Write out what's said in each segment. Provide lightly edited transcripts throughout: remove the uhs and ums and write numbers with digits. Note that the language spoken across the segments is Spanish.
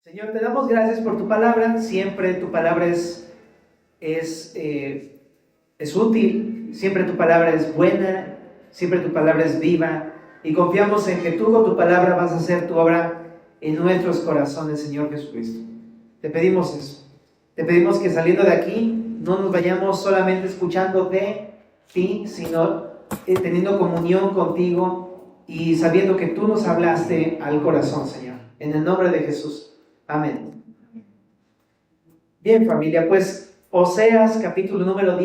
Señor, te damos gracias por tu palabra. Siempre tu palabra es, eh, es útil, siempre tu palabra es buena, siempre tu palabra es viva. Y confiamos en que tú con tu palabra vas a hacer tu obra en nuestros corazones, Señor Jesucristo. Te pedimos eso. Te pedimos que saliendo de aquí no nos vayamos solamente escuchando de ti, sino teniendo comunión contigo y sabiendo que tú nos hablaste al corazón, Señor. En el nombre de Jesús. Amén. Bien, familia, pues Oseas capítulo número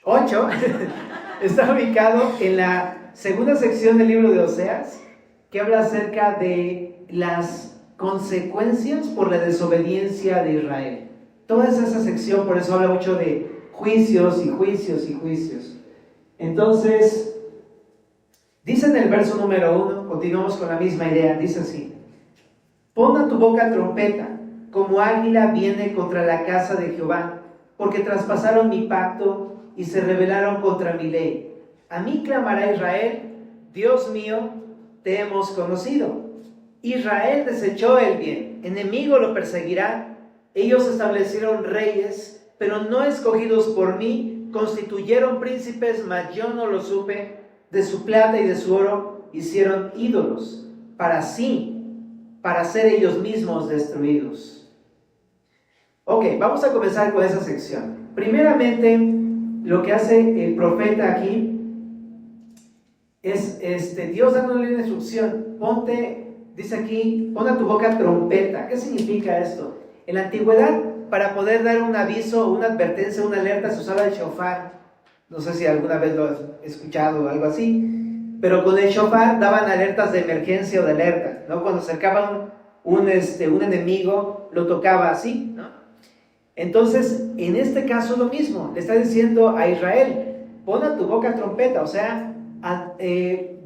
8 está ubicado en la segunda sección del libro de Oseas, que habla acerca de las consecuencias por la desobediencia de Israel. Toda esa sección, por eso habla mucho de juicios y juicios y juicios. Entonces, dice en el verso número 1, continuamos con la misma idea, dice así: pon a tu boca trompeta, como águila viene contra la casa de Jehová, porque traspasaron mi pacto y se rebelaron contra mi ley. A mí clamará Israel: Dios mío, te hemos conocido. Israel desechó el bien, enemigo lo perseguirá. Ellos establecieron reyes, pero no escogidos por mí, constituyeron príncipes, mas yo no lo supe. De su plata y de su oro hicieron ídolos, para ser ellos mismos destruidos. Ok, vamos a comenzar con esa sección. Primeramente, lo que hace el profeta aquí es Dios dándole una instrucción. Dice aquí, pon a tu boca trompeta. ¿Qué significa esto? En la antigüedad, para poder dar un aviso, una advertencia, una alerta, se usaba el shofar. No sé si alguna vez lo has escuchado o algo así, pero con el shofar daban alertas de emergencia o de alerta, ¿no? Cuando acercaban un enemigo, lo tocaba así, ¿no? Entonces, en este caso lo mismo, le está diciendo a Israel: pon a tu boca trompeta, o sea,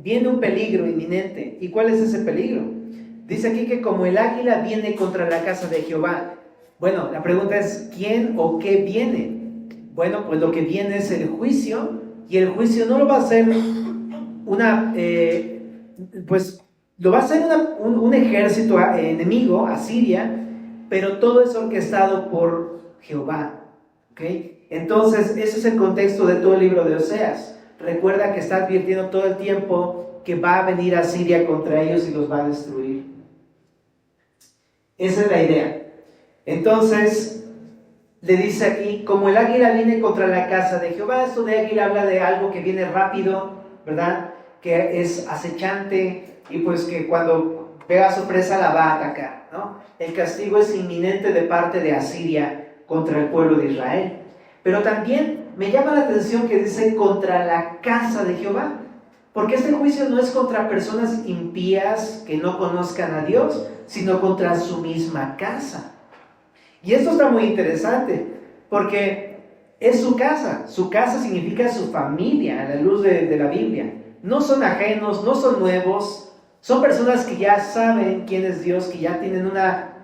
viene un peligro inminente. ¿Y cuál es ese peligro? Dice aquí que como el águila viene contra la casa de Jehová. Bueno, la pregunta es: ¿quién o qué viene? Bueno, pues lo que viene es el juicio, y el juicio no lo va a hacer lo va a hacer un ejército enemigo, Asiria, pero todo es orquestado por Jehová. ¿Okay? Entonces, ese es el contexto de todo el libro de Oseas. Recuerda que está advirtiendo todo el tiempo que va a venir Asiria contra ellos y los va a destruir. Esa es la idea. Entonces, le dice aquí: como el águila viene contra la casa de Jehová. Esto de águila habla de algo que viene rápido, ¿verdad? Que es acechante, y pues que cuando pega su presa la va a atacar, ¿no? El castigo es inminente de parte de Asiria contra el pueblo de Israel. Pero también me llama la atención que dice contra la casa de Jehová, porque este juicio no es contra personas impías que no conozcan a Dios, sino contra su misma casa. Y esto está muy interesante, porque es su casa. Su casa significa su familia, a la luz de la Biblia. No son ajenos, no son nuevos, son personas que ya saben quién es Dios, que ya tienen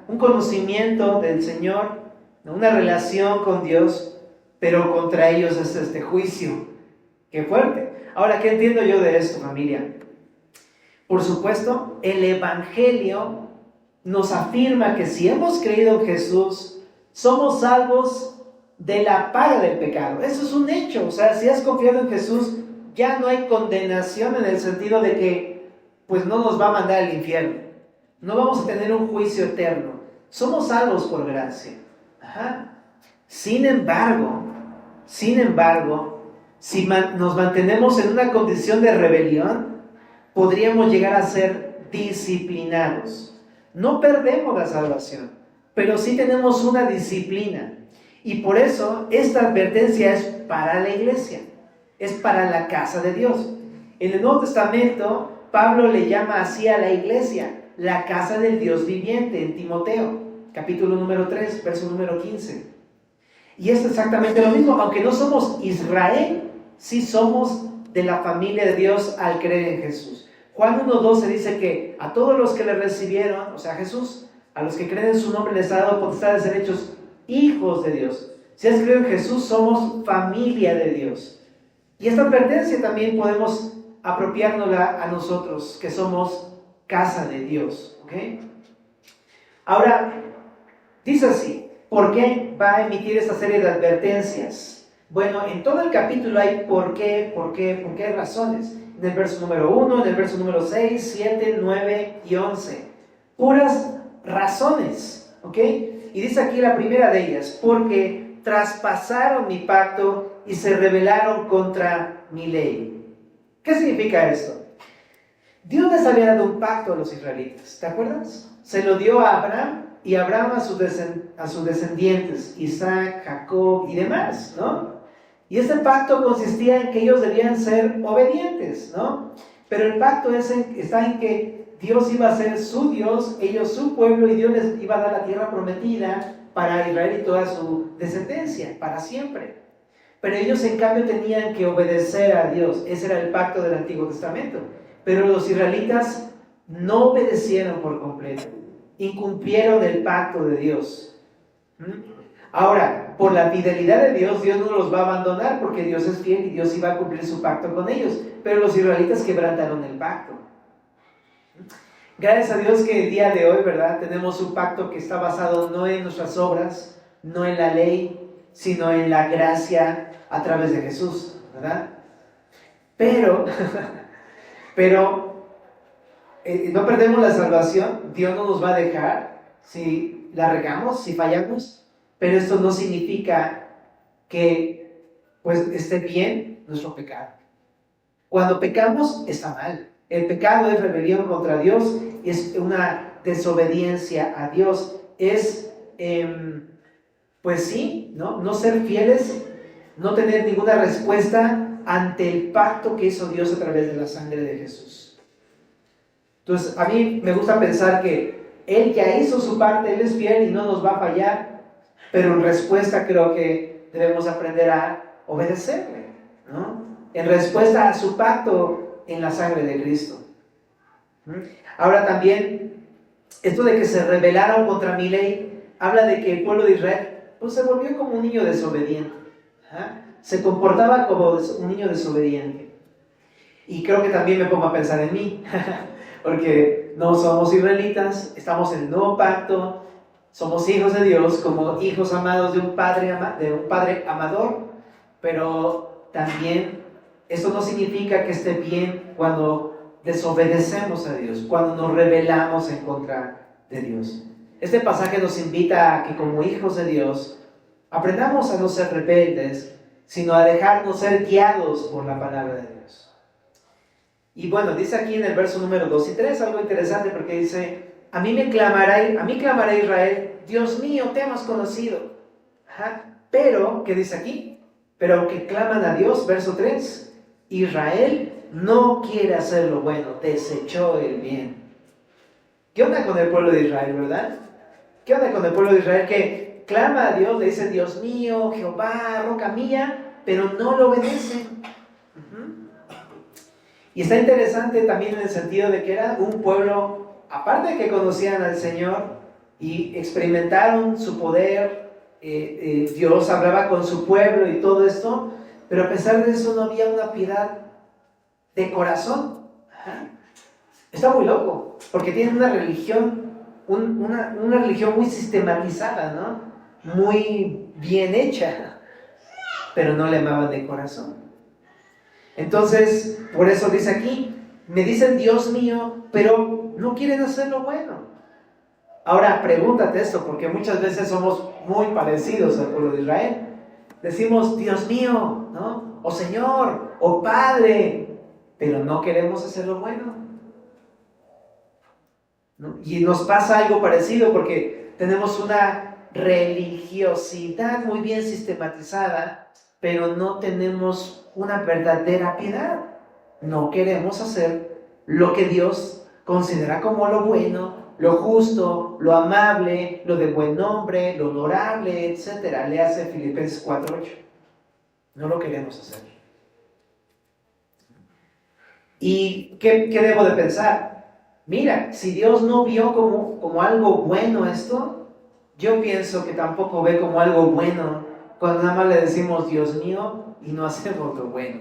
un conocimiento del Señor, una relación con Dios, pero contra ellos es este juicio. ¡Qué fuerte! Ahora, ¿qué entiendo yo de esto, familia? Por supuesto, el Evangelio nos afirma que si hemos creído en Jesús, somos salvos de la paga del pecado. Eso es un hecho. O sea, si has confiado en Jesús, ya no hay condenación, en el sentido de que pues no nos va a mandar al infierno. No vamos a tener un juicio eterno. Somos salvos por gracia. Sin embargo, si nos mantenemos en una condición de rebelión, podríamos llegar a ser disciplinados. No perdemos la salvación, pero sí tenemos una disciplina. Y por eso esta advertencia es para la iglesia, es para la casa de Dios. En el Nuevo Testamento, Pablo le llama así a la iglesia: la casa del Dios viviente, en Timoteo, capítulo número 3, verso número 15. Y es exactamente lo mismo. Aunque no somos Israel, sí somos de la familia de Dios al creer en Jesús. Juan 1:12 dice que a todos los que le recibieron, o sea, Jesús, a los que creen en su nombre les ha dado potestad de ser hechos hijos de Dios. Si has creído en Jesús, somos familia de Dios. Y esta advertencia también podemos apropiárnosla a nosotros, que somos casa de Dios. ¿Okay? Ahora, dice así, ¿por qué va a emitir esta serie de advertencias? Bueno, en todo el capítulo hay por qué razones. En el verso número 1, en el verso número 6, 7, 9 y 11. Puras razones, ¿ok? Y dice aquí la primera de ellas, porque traspasaron mi pacto y se rebelaron contra mi ley. ¿Qué significa esto? Dios les había dado un pacto a los israelitas, ¿te acuerdas? Se lo dio a Abraham y Abraham a sus descendientes, Isaac, Jacob y demás, ¿no? Y este pacto consistía en que ellos debían ser obedientes, ¿no? Pero el pacto está en que Dios iba a ser su Dios, ellos su pueblo, y Dios les iba a dar la tierra prometida para Israel y toda su descendencia, para siempre. Pero ellos en cambio tenían que obedecer a Dios. Ese era el pacto del Antiguo Testamento. Pero los israelitas no obedecieron por completo, incumplieron el pacto de Dios. Ahora, por la fidelidad de Dios, Dios no los va a abandonar porque Dios es fiel y Dios iba a cumplir su pacto con ellos. Pero los israelitas quebrantaron el pacto. Gracias a Dios que el día de hoy, ¿verdad? Tenemos un pacto que está basado no en nuestras obras, no en la ley, sino en la gracia a través de Jesús, ¿verdad? Pero no perdemos la salvación. Dios no nos va a dejar si la regamos, si fallamos, pero esto no significa que pues esté bien nuestro pecado. Cuando pecamos está mal. El pecado es rebelión contra Dios, es una desobediencia a Dios, es pues sí, no ser fieles, no tener ninguna respuesta ante el pacto que hizo Dios a través de la sangre de Jesús. Entonces, a mí me gusta pensar que Él ya hizo su parte, Él es fiel y no nos va a fallar, pero en respuesta creo que debemos aprender a obedecerle, ¿no? En respuesta a su pacto en la sangre de Cristo. Ahora también, esto de que se rebelaron contra mi ley, habla de que el pueblo de Israel pues se volvió como un niño desobediente. Se comportaba como un niño desobediente. Y creo que también me pongo a pensar en mí, porque no somos israelitas, estamos en el nuevo pacto, somos hijos de Dios, como hijos amados de un padre amador, pero también esto no significa que esté bien cuando desobedecemos a Dios, cuando nos rebelamos en contra de Dios. Este pasaje nos invita a que como hijos de Dios aprendamos a no ser rebeldes, sino a dejarnos ser guiados por la palabra de Dios. Y bueno, dice aquí en el verso número 2 y 3 algo interesante, porque dice, a mí clamará Israel, Dios mío, te hemos conocido. Pero, ¿qué dice aquí? Pero aunque claman a Dios, verso 3, Israel no quiere hacer lo bueno, desechó el bien. ¿Qué onda con el pueblo de Israel, verdad? ¿Qué onda con el pueblo de Israel que clama a Dios, le dice Dios mío, Jehová, roca mía, pero no lo obedecen? Y está interesante también en el sentido de que era un pueblo, aparte de que conocían al Señor y experimentaron su poder, Dios hablaba con su pueblo y todo esto, pero a pesar de eso no había una piedad de corazón. Está muy loco, porque tienen una religión, una religión muy sistematizada, ¿no? Muy bien hecha, pero no le amaban de corazón. Entonces, por eso dice aquí, me dicen Dios mío, pero no quieren hacer lo bueno. Ahora, pregúntate esto, porque muchas veces somos muy parecidos al pueblo de Israel. Decimos, Dios mío, ¿no? O Señor, o Padre, pero no queremos hacer lo bueno, ¿no? Y nos pasa algo parecido porque tenemos una religiosidad muy bien sistematizada, pero no tenemos una verdadera piedad. No queremos hacer lo que Dios considera como lo bueno, lo justo, lo amable, lo de buen nombre, lo honorable, etc. Le hace Filipenses 4:8. No lo queremos hacer. ¿Y qué debo de pensar? Mira, si Dios no vio como algo bueno esto, yo pienso que tampoco ve como algo bueno cuando nada más le decimos Dios mío y no hacemos lo bueno.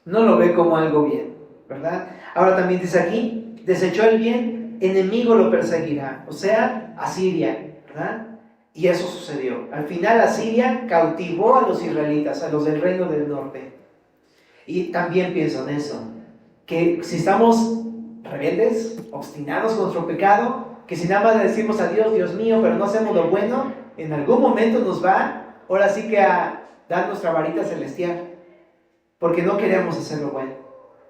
No lo ve como algo bien, ¿verdad? Ahora también dice aquí, desechó el bien enemigo lo perseguirá, o sea, Asiria, ¿verdad? Y eso sucedió. Al final Asiria cautivó a los israelitas, a los del reino del norte. Y también pienso en eso, que si estamos rebeldes, obstinados contra el pecado, que si nada más le decimos a Dios, Dios mío, pero no hacemos lo bueno, en algún momento nos va, ahora sí que a dar nuestra varita celestial, porque no queremos hacer lo bueno,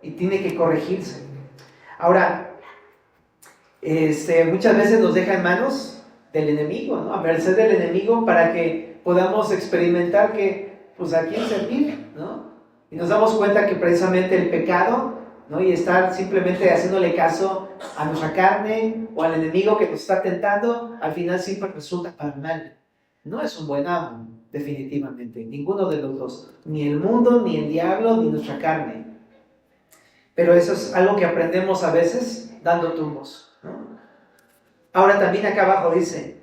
y tiene que corregirse. Ahora, muchas veces nos deja en manos del enemigo, ¿no? A merced del enemigo, para que podamos experimentar que, pues, a quién servir, ¿no? Y nos damos cuenta que precisamente el pecado, ¿no? Y estar simplemente haciéndole caso a nuestra carne o al enemigo que nos está tentando, al final siempre resulta para mal. No es un buen amo, definitivamente, ninguno de los dos, ni el mundo, ni el diablo, ni nuestra carne. Pero eso es algo que aprendemos a veces dando tumbos, ¿no? Ahora también acá abajo dice,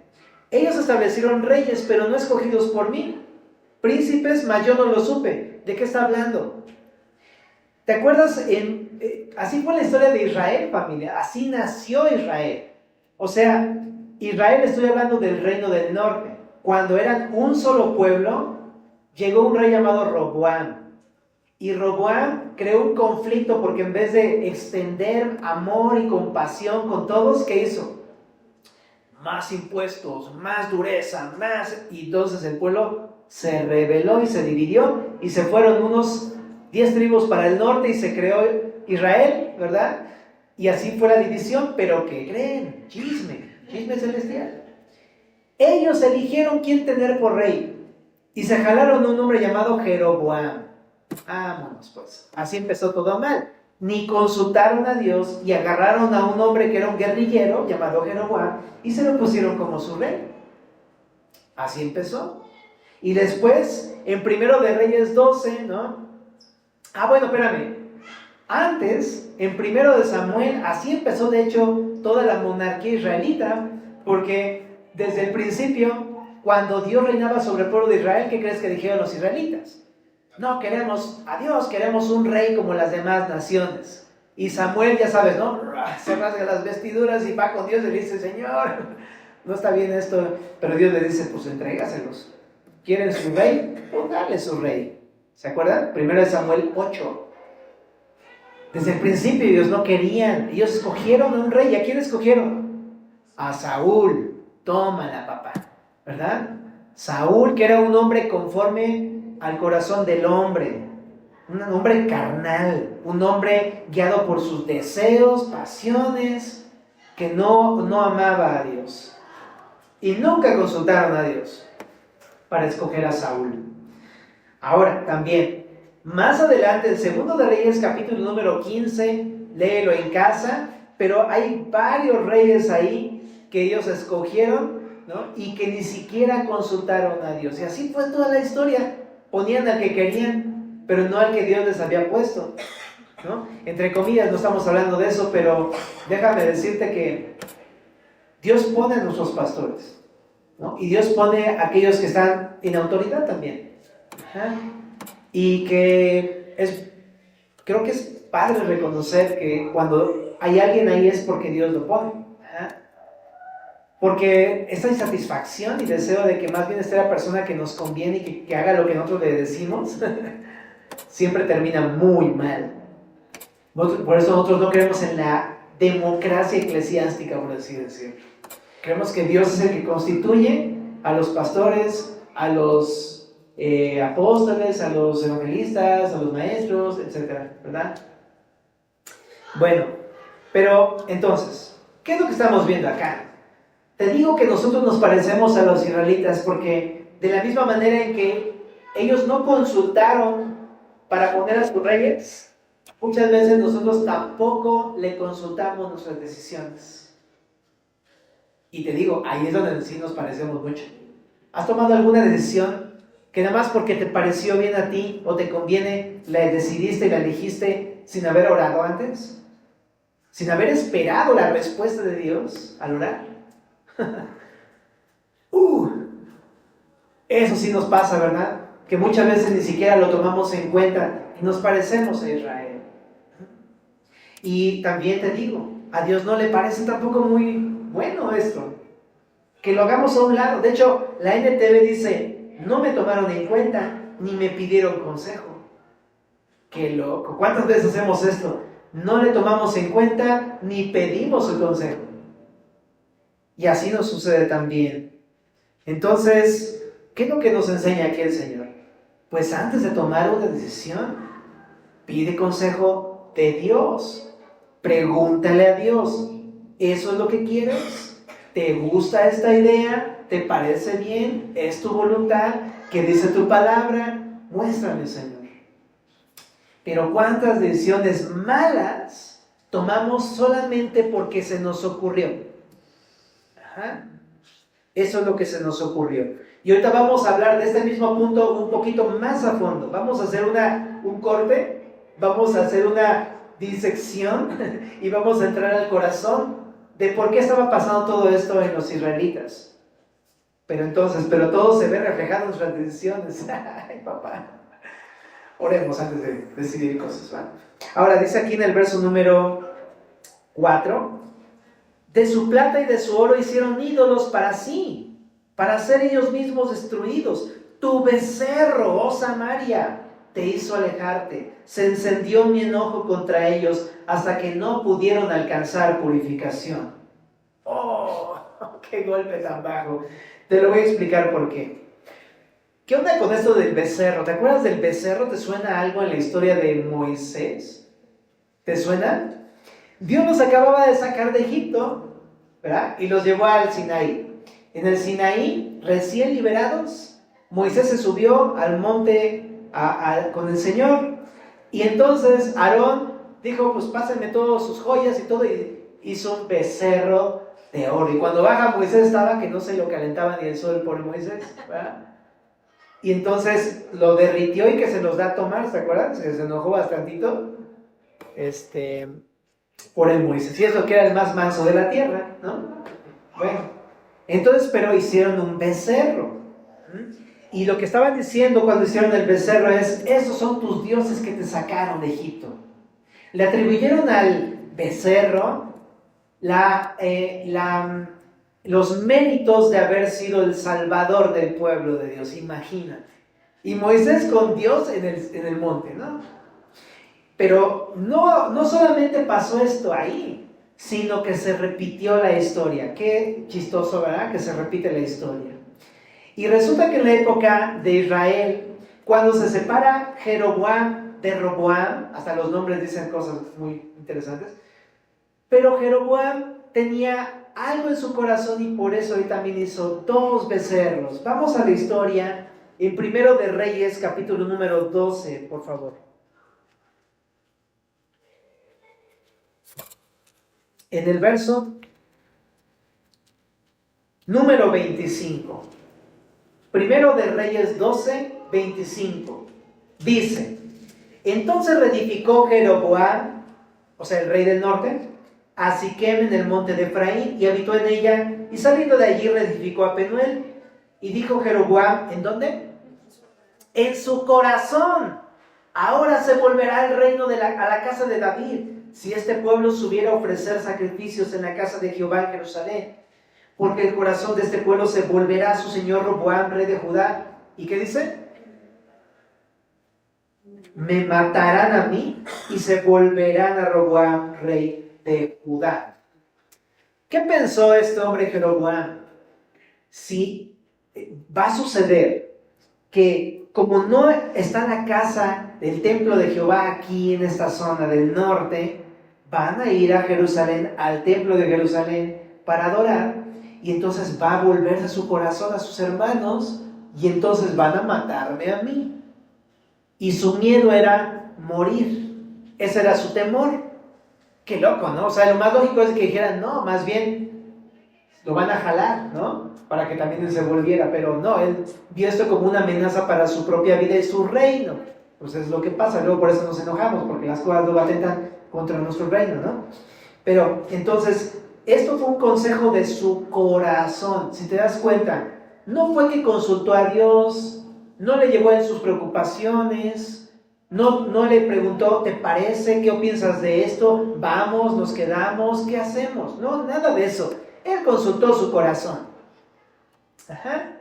ellos establecieron reyes, pero no escogidos por mí, príncipes, mas yo no lo supe. ¿De qué está hablando? ¿Te acuerdas? Así fue la historia de Israel, familia. Así nació Israel. O sea, Israel, estoy hablando del reino del norte. Cuando eran un solo pueblo, llegó un rey llamado Roboam. Y Roboam creó un conflicto porque en vez de extender amor y compasión con todos, ¿qué hizo? Más impuestos, más dureza, más. Y entonces el pueblo se rebeló y se dividió y se fueron unos 10 tribus para el norte y se creó Israel, ¿verdad? Y así fue la división, pero ¿qué creen? Chisme celestial. Ellos eligieron quién tener por rey y se jalaron un hombre llamado Jeroboam. Vámonos pues, así empezó todo mal. Ni consultaron a Dios y agarraron a un hombre que era un guerrillero llamado Jeroboam y se lo pusieron como su rey. Así empezó. Y después, en Primero de Reyes 12, ¿no? Bueno, espérame. Antes, en Primero de Samuel, así empezó de hecho toda la monarquía israelita, porque desde el principio, cuando Dios reinaba sobre el pueblo de Israel, ¿qué crees que dijeron los israelitas? No queremos a Dios, queremos un rey como las demás naciones. Y Samuel, ya sabes, ¿no? Se rasga las vestiduras y va con Dios y le dice, Señor, no está bien esto. Pero Dios le dice, pues entrégaselos. ¿Quieren su rey? Pues dale su rey. ¿Se acuerdan? Primero de Samuel 8. Desde el principio ellos no querían. Ellos escogieron a un rey. ¿Y a quién escogieron? A Saúl. Tómala, papá. ¿Verdad? Saúl, que era un hombre conforme al corazón del hombre. Un hombre carnal. Un hombre guiado por sus deseos, pasiones, que no amaba a Dios. Y nunca consultaron a Dios para escoger a Saúl. Ahora, también, más adelante, el Segundo de Reyes, capítulo número 15, léelo en casa, pero hay varios reyes ahí que ellos escogieron, ¿no? Y que ni siquiera consultaron a Dios. Y así fue toda la historia. Ponían al que querían, pero no al que Dios les había puesto, ¿no? Entre comillas, no estamos hablando de eso, pero déjame decirte que Dios pone a nuestros pastores, ¿no? Y Dios pone a aquellos que están en autoridad también. Ajá. Y que creo que es padre reconocer que cuando hay alguien ahí es porque Dios lo pone. Ajá. Porque esta insatisfacción y deseo de que más bien esté la persona que nos conviene y que haga lo que nosotros le decimos, siempre termina muy mal. Por eso nosotros no creemos en la democracia eclesiástica, por así decirlo. Creemos que Dios es el que constituye a los pastores, a los apóstoles, a los evangelistas, a los maestros, etcétera, ¿verdad? Bueno, pero entonces, ¿qué es lo que estamos viendo acá? Te digo que nosotros nos parecemos a los israelitas porque de la misma manera en que ellos no consultaron para poner a sus reyes, muchas veces nosotros tampoco le consultamos nuestras decisiones. Y te digo, ahí es donde sí nos parecemos mucho. ¿Has tomado alguna decisión que nada más porque te pareció bien a ti o te conviene, la decidiste y la elegiste sin haber orado antes? ¿Sin haber esperado la respuesta de Dios al orar? Eso sí nos pasa, ¿verdad? Que muchas veces ni siquiera lo tomamos en cuenta y nos parecemos a Israel. Y también te digo, a Dios no le parece tampoco muy bueno esto, que lo hagamos a un lado. De hecho, la NTV dice, no me tomaron en cuenta, ni me pidieron consejo. ¡Qué loco! ¿Cuántas veces hacemos esto? No le tomamos en cuenta, ni pedimos su consejo. Y así nos sucede también. Entonces, ¿qué es lo que nos enseña aquí el Señor? Pues antes de tomar una decisión, pide consejo de Dios. Pregúntale a Dios, ¿eso es lo que quieres? ¿Te gusta esta idea? ¿Te parece bien? ¿Es tu voluntad? ¿Qué dice tu palabra? Muéstrame, Señor. Pero ¿cuántas decisiones malas tomamos solamente porque se nos ocurrió? Ajá. Eso es lo que se nos ocurrió. Y ahorita vamos a hablar de este mismo punto un poquito más a fondo. Vamos a hacer un corte, vamos a hacer una disección y vamos a entrar al corazón de por qué estaba pasando todo esto en los israelitas. Pero todo se ve reflejado en nuestras decisiones. Ay, papá. Oremos antes de decidir cosas, ¿va? Ahora dice aquí en el verso número 4, de su plata y de su oro hicieron ídolos para sí, para ser ellos mismos destruidos. Tu becerro, oh Samaria, te hizo alejarte. Se encendió mi enojo contra ellos hasta que no pudieron alcanzar purificación. ¡Oh! ¡Qué golpe tan bajo! Te lo voy a explicar por qué. ¿Qué onda con esto del becerro? ¿Te acuerdas del becerro? ¿Te suena algo en la historia de Moisés? ¿Te suena? Dios los acababa de sacar de Egipto, ¿verdad? Y los llevó al Sinaí. En el Sinaí, recién liberados, Moisés se subió al monte con el Señor. Y entonces Aarón dijo, pues pásenme todas sus joyas y todo. Y hizo un becerro de oro. Y cuando baja Moisés estaba que no se lo calentaba ni el sol por Moisés, ¿verdad? Y entonces lo derritió y que se los da a tomar, ¿se acuerdan? Se enojó bastantito por el Moisés. Y es lo que era el más manso de la tierra, ¿no? Bueno, entonces, pero hicieron un becerro. Y lo que estaban diciendo cuando hicieron el becerro es, esos son tus dioses que te sacaron de Egipto. Le atribuyeron al becerro los méritos de haber sido el salvador del pueblo de Dios, imagínate. Y Moisés con Dios en el monte, ¿no? Pero no solamente pasó esto ahí, sino que se repitió la historia. Qué chistoso, ¿verdad? Que se repite la historia. Y resulta que en la época de Israel, cuando se separa Jeroboam de Roboam, hasta los nombres dicen cosas muy interesantes, pero Jeroboam tenía algo en su corazón y por eso él también hizo 2 becerros. Vamos a la historia en Primero de Reyes, capítulo número 12, por favor. En el verso número 25. Primero de Reyes 12, 25. Dice, entonces reedificó Jeroboam, o sea, el rey del norte, a Siquem en el monte de Efraín, y habitó en ella, y saliendo de allí reedificó a Penuel. Y dijo Jeroboam, ¿en dónde? En su corazón, ahora se volverá el reino a la casa de David, si este pueblo subiera a ofrecer sacrificios en la casa de Jehová en Jerusalén, porque el corazón de este pueblo se volverá a su señor Roboam, rey de Judá. ¿Y qué dice? Me matarán a mí y se volverán a Roboam, rey de Judá. ¿Qué pensó este hombre Jeroboam? Si va a suceder que como no está la casa del templo de Jehová aquí en esta zona del norte, van a ir a Jerusalén, al templo de Jerusalén para adorar, y entonces va a volverse su corazón a sus hermanos, y entonces van a matarme a mí. Y su miedo era morir. Ese era su temor. Qué loco, ¿no? O sea, lo más lógico es que dijeran, no, más bien lo van a jalar, ¿no? Para que también él se volviera. Pero no, él vio esto como una amenaza para su propia vida y su reino. Pues es lo que pasa. Luego por eso nos enojamos, porque las cosas luego atentan contra nuestro reino, ¿no? Pero entonces, esto fue un consejo de su corazón. Si te das cuenta, no fue que consultó a Dios, no le llevó en sus preocupaciones, No le preguntó, ¿te parece? ¿Qué piensas de esto? ¿Vamos? ¿Nos quedamos? ¿Qué hacemos? No, nada de eso. Él consultó su corazón. Ajá.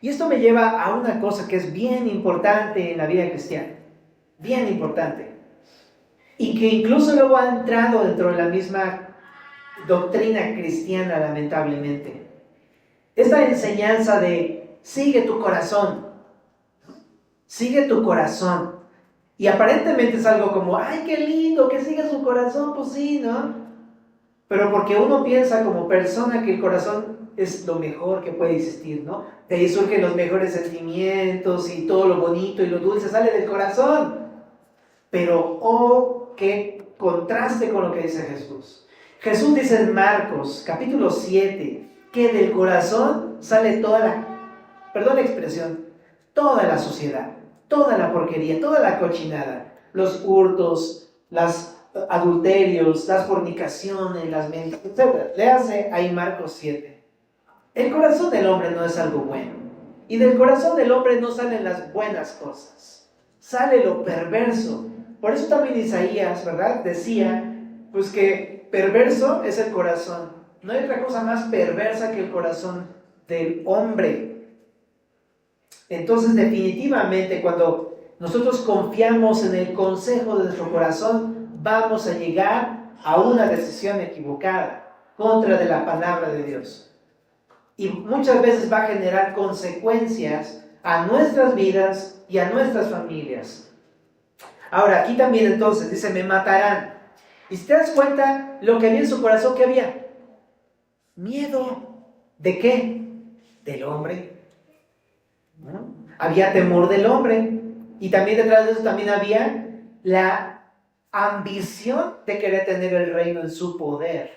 Y esto me lleva a una cosa que es bien importante en la vida cristiana. Bien importante. Y que incluso luego ha entrado dentro de la misma doctrina cristiana, lamentablemente. Esta enseñanza de sigue tu corazón. Sigue tu corazón. Y aparentemente es algo como, ¡ay, qué lindo! Que siga su corazón, pues sí, ¿no? Pero porque uno piensa como persona que el corazón es lo mejor que puede existir, ¿no? De ahí surgen los mejores sentimientos y todo lo bonito y lo dulce sale del corazón. Pero, oh, qué contraste con lo que dice Jesús. Jesús dice en Marcos, capítulo 7, que del corazón sale toda la expresión, toda la suciedad. Toda la porquería, toda la cochinada, los hurtos, los adulterios, las fornicaciones, las mentiras, etc. Léase ahí Marcos 7. El corazón del hombre no es algo bueno. Y del corazón del hombre no salen las buenas cosas. Sale lo perverso. Por eso también Isaías, ¿verdad? Decía, pues que perverso es el corazón. No hay otra cosa más perversa que el corazón del hombre. Entonces, definitivamente, cuando nosotros confiamos en el consejo de nuestro corazón, vamos a llegar a una decisión equivocada, contra de la palabra de Dios. Y muchas veces va a generar consecuencias a nuestras vidas y a nuestras familias. Ahora, aquí también entonces dice, me matarán. Y si te das cuenta, lo que había en su corazón, ¿qué había? Miedo. ¿De qué? Del hombre. ¿No? Había temor del hombre, y también detrás de eso también había la ambición de querer tener el reino en su poder.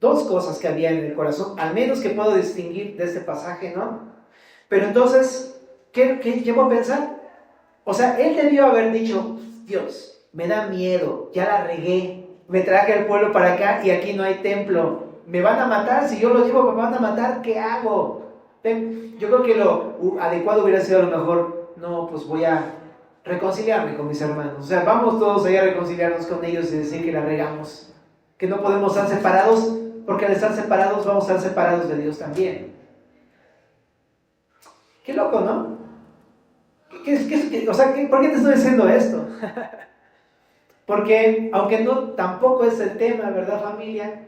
Dos cosas que había en el corazón, al menos que puedo distinguir de este pasaje, ¿no? Pero entonces, ¿qué llevo a pensar? O sea, él debió haber dicho, Dios, me da miedo, ya la regué, me traje al pueblo para acá y aquí no hay templo, me van a matar, si yo lo llevo me van a matar, ¿qué hago? Yo creo que lo adecuado hubiera sido a lo mejor, no, pues voy a reconciliarme con mis hermanos. O sea, vamos todos allá a reconciliarnos con ellos y decir que la regamos. Que no podemos estar separados, porque al estar separados vamos a estar separados de Dios también. Qué loco, ¿no? O sea, ¿por qué te estoy diciendo esto? Porque, aunque no, tampoco es el tema, ¿verdad, familia?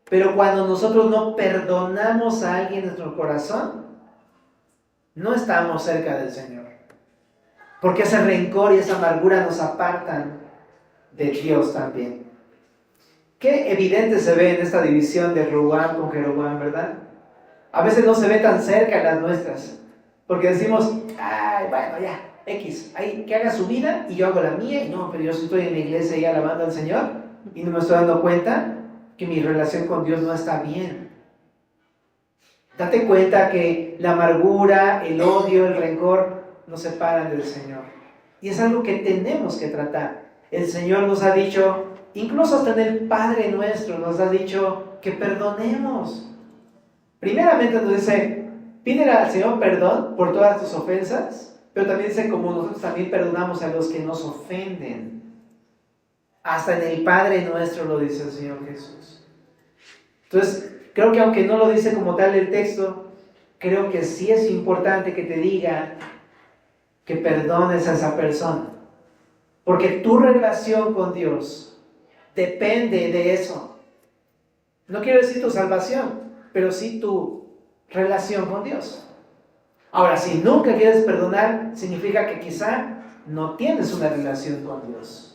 Pero cuando nosotros no perdonamos a alguien en nuestro corazón, no estamos cerca del Señor. Porque ese rencor y esa amargura nos apartan de Dios también. Qué evidente se ve en esta división de Roboam con Jeroboam, ¿verdad? A veces no se ve tan cerca las nuestras. Porque decimos, ay, bueno, ya, X, ahí, que haga su vida y yo hago la mía. Y no, pero yo estoy en la iglesia y alabando al Señor y no me estoy dando cuenta que mi relación con Dios no está bien. Date cuenta que la amargura, el odio, el rencor nos separan del Señor. Y es algo que tenemos que tratar. El Señor nos ha dicho, incluso hasta en el Padre Nuestro, nos ha dicho que perdonemos. Primeramente nos dice, pídele al Señor perdón por todas tus ofensas, pero también dice, como nosotros también perdonamos a los que nos ofenden. Hasta en el Padre Nuestro lo dice el Señor Jesús. Entonces, creo que aunque no lo dice como tal el texto, creo que sí es importante que te diga que perdones a esa persona. Porque tu relación con Dios depende de eso. No quiero decir tu salvación, pero sí tu relación con Dios. Ahora, si nunca quieres perdonar, significa que quizá no tienes una relación con Dios.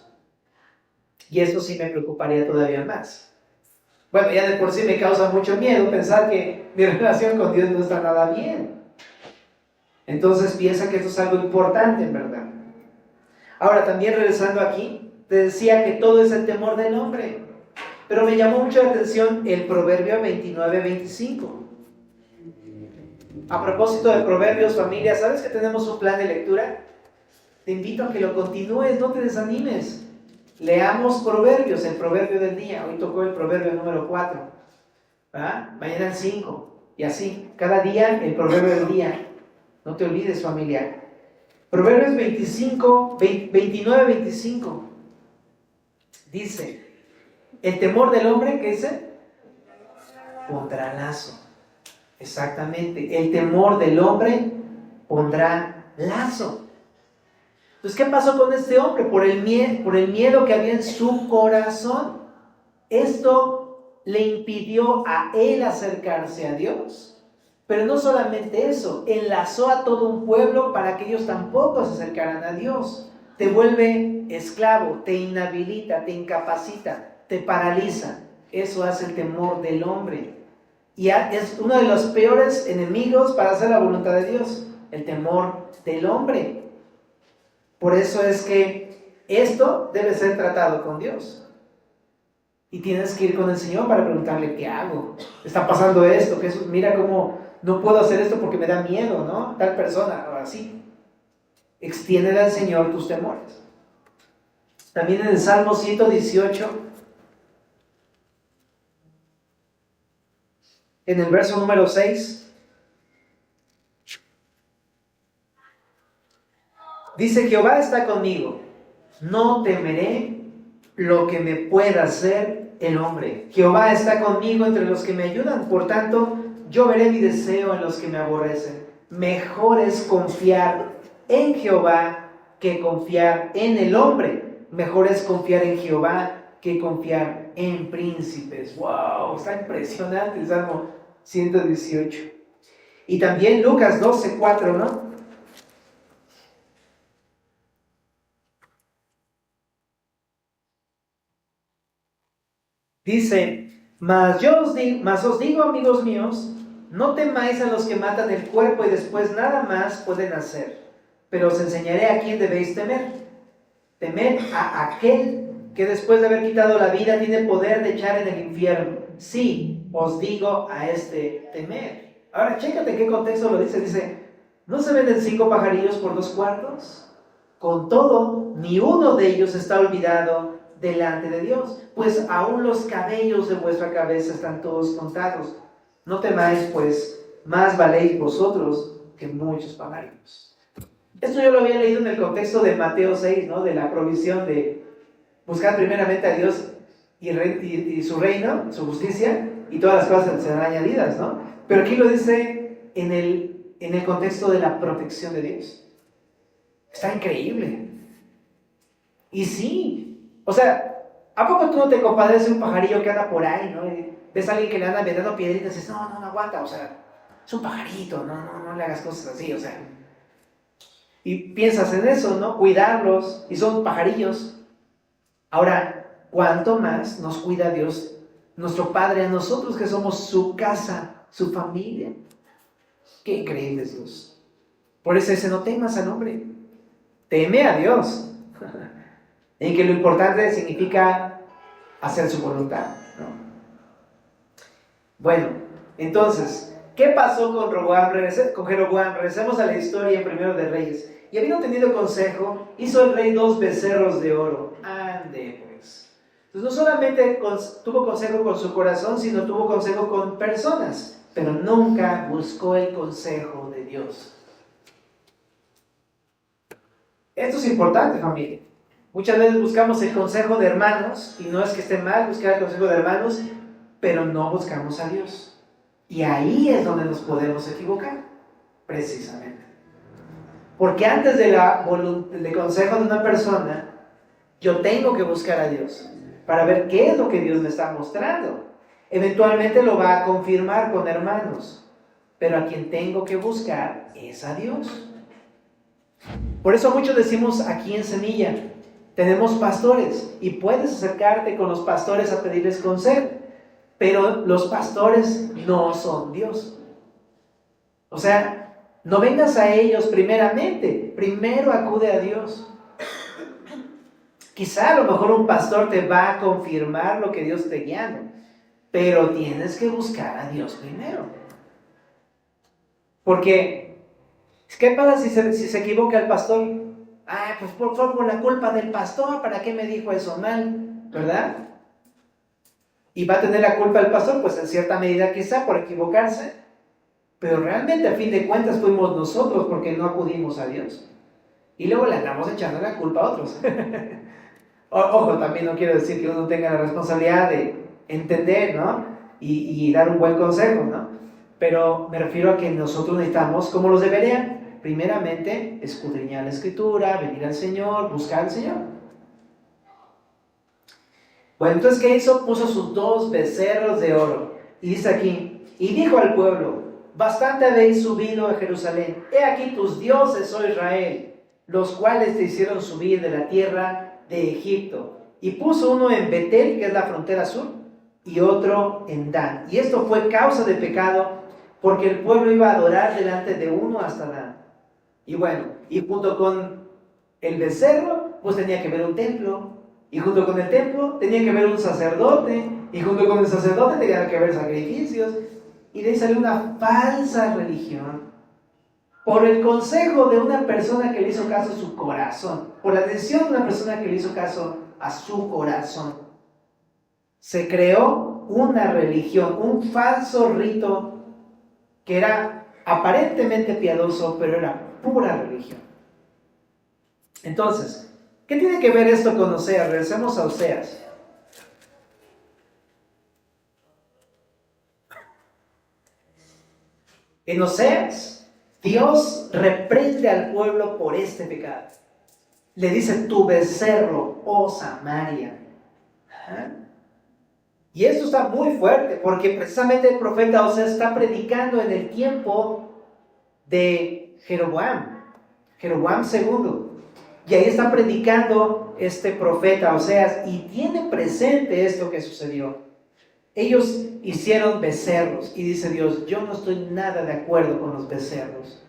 Y eso sí me preocuparía todavía más. Bueno, ya de por sí me causa mucho miedo pensar que mi relación con Dios no está nada bien. Entonces piensa que esto es algo importante, en verdad. Ahora, también regresando aquí, te decía que todo es el temor del hombre. Pero me llamó mucho la atención el Proverbio 29-25. A propósito de Proverbios, familia, ¿sabes que tenemos un plan de lectura? Te invito a que lo continúes, no te desanimes. Leamos Proverbios, el Proverbio del día. Hoy tocó el Proverbio número 4. ¿Ah? Mañana el 5. Y así, cada día el Proverbio del día. No te olvides, familia. Proverbios 29-25 dice, el temor del hombre, ¿qué dice? Pondrá lazo. Exactamente, el temor del hombre pondrá lazo. Entonces, ¿qué pasó con este hombre? Por el miedo que había en su corazón, esto le impidió a él acercarse a Dios. Pero no solamente eso, enlazó a todo un pueblo para que ellos tampoco se acercaran a Dios. Te vuelve esclavo, te inhabilita, te incapacita, te paraliza. Eso hace el temor del hombre. Y es uno de los peores enemigos para hacer la voluntad de Dios, el temor del hombre. Por eso es que esto debe ser tratado con Dios. Y tienes que ir con el Señor para preguntarle, ¿qué hago? ¿Está pasando esto? Mira cómo no puedo hacer esto porque me da miedo, ¿no? Tal persona, o así. Extiéndele al Señor tus temores. También en el Salmo 118, en el verso número 6, dice, Jehová está conmigo, no temeré lo que me pueda hacer el hombre. Jehová está conmigo entre los que me ayudan, por tanto, yo veré mi deseo en los que me aborrecen. Mejor es confiar en Jehová que confiar en el hombre. Mejor es confiar en Jehová que confiar en príncipes. ¡Wow! Está impresionante el Salmo 118. Y también Lucas 12:4, ¿no? Dice, mas os digo, amigos míos, no temáis a los que matan el cuerpo y después nada más pueden hacer, pero os enseñaré a quién debéis temer. Temed a aquel que después de haber quitado la vida tiene poder de echar en el infierno. Sí, os digo a este temer. Ahora, chécate en qué contexto lo dice. Dice, ¿no se venden 5 pajarillos por 2 cuartos? Con todo, ni uno de ellos está olvidado delante de Dios, pues aún los cabellos de vuestra cabeza están todos contados. No temáis, pues, más valéis vosotros que muchos pajarillos. Esto yo lo había leído en el contexto de Mateo 6, ¿no? De la provisión de buscar primeramente a Dios y su reino, su justicia, y todas las cosas serán añadidas, ¿no? Pero aquí lo dice en el contexto de la protección de Dios. Está increíble. Y sí, o sea, ¿a poco tú no te compadeces un pajarillo que anda por ahí, ¿no? Y ves a alguien que le anda aventando piedritas y dices, no aguanta, o sea, es un pajarito, no le hagas cosas así, o sea. Y piensas en eso, ¿no? Cuidarlos, y son pajarillos. Ahora, ¿cuánto más nos cuida Dios, nuestro Padre, a nosotros que somos su casa, su familia? Qué increíble es Dios. Por eso dice, no temas al hombre, teme a Dios. En que lo importante significa hacer su voluntad, ¿no? Bueno, entonces, ¿qué pasó con Jeroboam? Regresemos a la historia en Primero de Reyes. Y habiendo tenido consejo, hizo el rey 2 becerros de oro. Ande pues. Entonces no solamente tuvo consejo con su corazón, sino tuvo consejo con personas, pero nunca buscó el consejo de Dios. Esto es importante, familia. Muchas veces buscamos el consejo de hermanos, y no es que esté mal buscar el consejo de hermanos, pero no buscamos a Dios. Y ahí es donde nos podemos equivocar, precisamente. Porque antes del consejo de una persona, yo tengo que buscar a Dios para ver qué es lo que Dios me está mostrando. Eventualmente lo va a confirmar con hermanos, pero a quien tengo que buscar es a Dios. Por eso muchos decimos aquí en Semilla, tenemos pastores y puedes acercarte con los pastores a pedirles consejo, pero los pastores no son Dios. O sea, no vengas a ellos primeramente, primero acude a Dios. Quizá a lo mejor un pastor te va a confirmar lo que Dios te guía, pero tienes que buscar a Dios primero. Porque, ¿qué pasa si se equivoca el pastor? Pues por la culpa del pastor, ¿para qué me dijo eso mal? ¿Verdad? Y va a tener la culpa el pastor, pues en cierta medida quizá por equivocarse, pero realmente a fin de cuentas fuimos nosotros porque no acudimos a Dios. y luego le andamos echando la culpa a otros. Ojo, también no quiero decir que uno tenga la responsabilidad de entender, ¿no? Y dar un buen consejo, ¿no? Pero me refiero a que nosotros necesitamos, como los deberían, primeramente escudriñar la Escritura, venir al Señor, buscar al Señor. Bueno, entonces, ¿qué hizo? Puso sus 2 becerros de oro. Y dice aquí, y dijo al pueblo: bastante habéis subido a Jerusalén. He aquí tus dioses, oh Israel, los cuales te hicieron subir de la tierra de Egipto. Y puso uno en Betel, que es la frontera sur, y otro en Dan. Y esto fue causa de pecado, porque el pueblo iba a adorar delante de uno hasta Dan. Y bueno, y junto con el becerro, pues tenía que ver un templo. Y junto con el templo tenía que ver un sacerdote. Y junto con el sacerdote tenía que ver sacrificios. Y de ahí salió una falsa religión. Por el consejo de una persona que le hizo caso a su corazón. Por la decisión de una persona que le hizo caso a su corazón. Se creó una religión, un falso rito que era aparentemente piadoso, pero era pura religión. Entonces, ¿qué tiene que ver esto con Oseas? Regresemos a Oseas. En Oseas, Dios reprende al pueblo por este pecado. Le dice: tu becerro, oh Samaria. ¿Ah? Y esto está muy fuerte, porque precisamente el profeta Oseas está predicando en el tiempo de Jeroboam II. Y ahí está predicando este profeta Oseas y tiene presente esto que sucedió. Ellos hicieron becerros y dice Dios: yo no estoy nada de acuerdo con los becerros.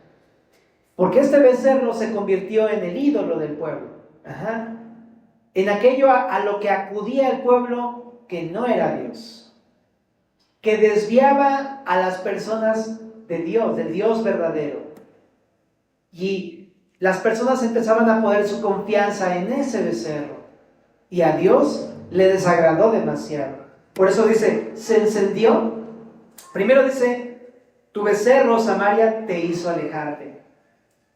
Porque este becerro se convirtió en el ídolo del pueblo. En aquello a lo que acudía el pueblo que no era Dios. Que desviaba a las personas de Dios, del Dios verdadero. Y las personas empezaban a poner su confianza en ese becerro. Y a Dios le desagradó demasiado. Por eso dice, se encendió. Primero dice, tu becerro, Samaria, te hizo alejarte.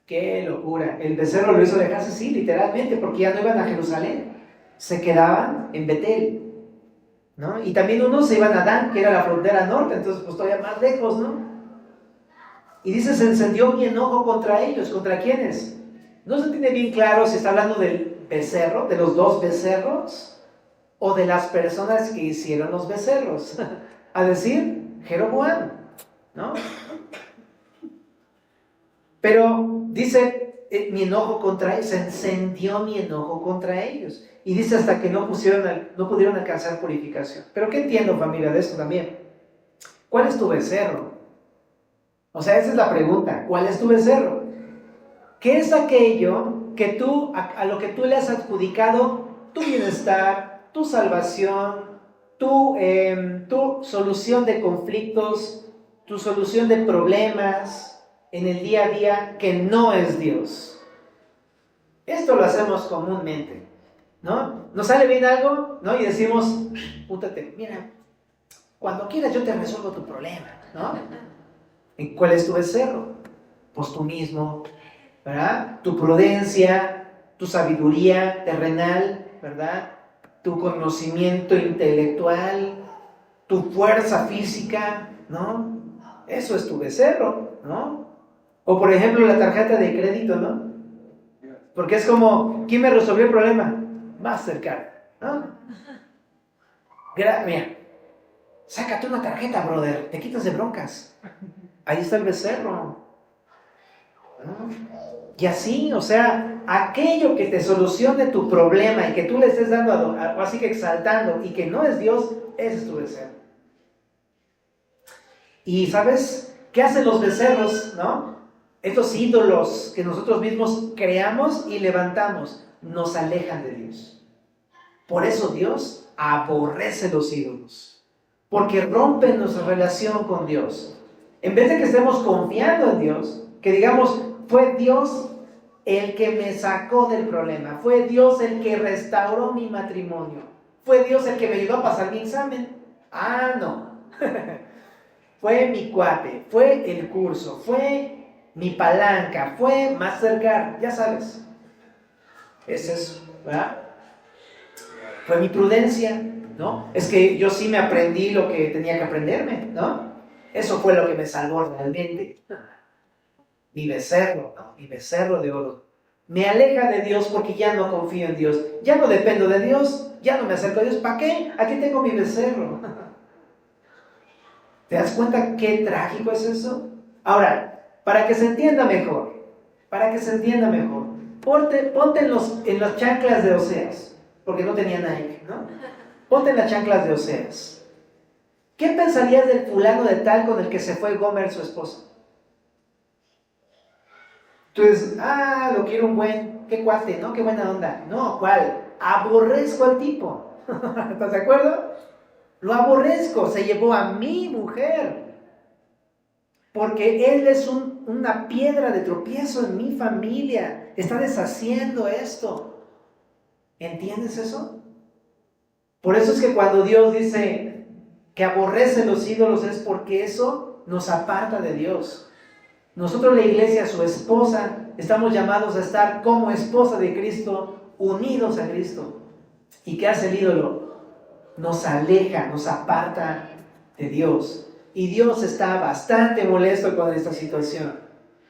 ¡Qué locura! El becerro lo hizo alejarse, sí, literalmente, porque ya no iban a Jerusalén. Se quedaban en Betel, ¿no? Y también unos se iban a Dan, que era la frontera norte, entonces pues todavía más lejos, ¿no? Y dice, se encendió mi enojo contra ellos. ¿Contra quiénes? No se tiene bien claro si está hablando del becerro, de los 2 becerros, o de las personas que hicieron los becerros. A decir, Jeroboam, ¿no? Pero dice, mi enojo contra ellos, se encendió mi enojo contra ellos. Y dice hasta que no pudieron alcanzar purificación. Pero ¿qué entiendo, familia, de esto también? ¿Cuál es tu becerro? O sea, esa es la pregunta. ¿Cuál es tu becerro? ¿Qué es aquello que a lo que tú le has adjudicado tu bienestar, tu salvación, tu solución de conflictos, tu solución de problemas en el día a día, que no es Dios? Esto lo hacemos comúnmente, ¿no? Nos sale bien algo, ¿no? Y decimos, pútate, mira, cuando quieras yo te resuelvo tu problema, ¿no? ¿Y cuál es tu becerro? Pues tú mismo, ¿verdad? Tu prudencia, tu sabiduría terrenal, ¿verdad? Tu conocimiento intelectual, tu fuerza física, ¿no? Eso es tu becerro, ¿no? O por ejemplo la tarjeta de crédito, ¿no? Porque es como, ¿quién me resolvió el problema? Mastercard, ¿no? Mira, sácate una tarjeta, brother, te quitas de broncas. Ahí está el becerro, ¿no? Y así, o sea, aquello que te solucione tu problema y que tú le estés dando, así que exaltando, y que no es Dios, ese es tu becerro. Y ¿sabes qué hacen los becerros, no? Estos ídolos que nosotros mismos creamos y levantamos, nos alejan de Dios. Por eso Dios aborrece los ídolos, porque rompen nuestra relación con Dios. En vez de que estemos confiando en Dios, que digamos, fue Dios el que me sacó del problema, fue Dios el que restauró mi matrimonio, fue Dios el que me ayudó a pasar mi examen. Ah, no. Fue mi cuate, fue el curso, fue mi palanca, fue Mastercard, ya sabes. Es eso, ¿verdad? Fue mi prudencia, ¿no? Es que yo sí me aprendí lo que tenía que aprenderme, ¿no? Eso fue lo que me salvó realmente. Mi becerro, ¿no? Mi becerro de oro. Me aleja de Dios porque ya no confío en Dios. Ya no dependo de Dios. Ya no me acerco a Dios. ¿Para qué? Aquí tengo mi becerro. ¿Te das cuenta qué trágico es eso? Ahora, para que se entienda mejor, ponte en las chanclas de Oseas, porque no tenía Nike, ¿no? Ponte en las chanclas de Oseas. ¿Qué pensarías del fulano de tal con el que se fue Gomer, su esposa? Tú dices, lo quiero un buen, qué cuate, ¿no? Qué buena onda. No, ¿cuál? Aborrezco al tipo. ¿Estás de acuerdo? Lo aborrezco, se llevó a mi mujer. Porque él es una piedra de tropiezo en mi familia. Está deshaciendo esto. ¿Entiendes eso? Por eso es que cuando Dios dice que aborrece los ídolos es porque eso nos aparta de Dios. Nosotros, la iglesia, su esposa, estamos llamados a estar como esposa de Cristo, unidos a Cristo. ¿Y qué hace el ídolo? Nos aleja, nos aparta de Dios. Y Dios está bastante molesto con esta situación.